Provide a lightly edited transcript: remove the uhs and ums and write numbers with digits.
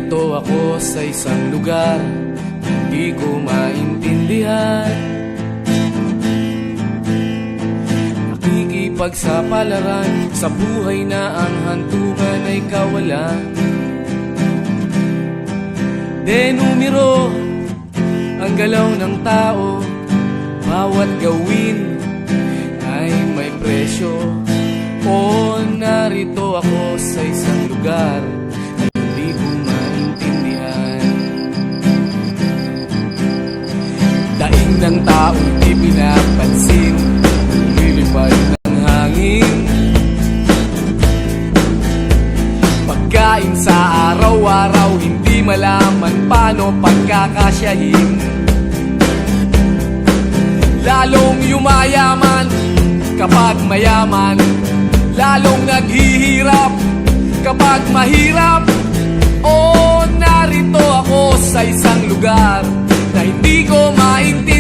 narito ako sa isang lugar hindi ko maintindihan. Nakikipagsapalaran sa buhay na ang hantungan ay kawalan. Denumero ang galaw ng tao, bawat gawin ay may presyo. O narito ako sa isang lugar na hindi ko maintindihan. Daing ng tao'y di pinapansin, lilipad ng hangin. Pagkain sa araw-araw, hindi malaman paano pagkakasyahin. Lalong yumayaman kapag mayaman, lalong naghihirap kapag mahirap. O narito ako sa isang lugar na hindi ko maintindihan.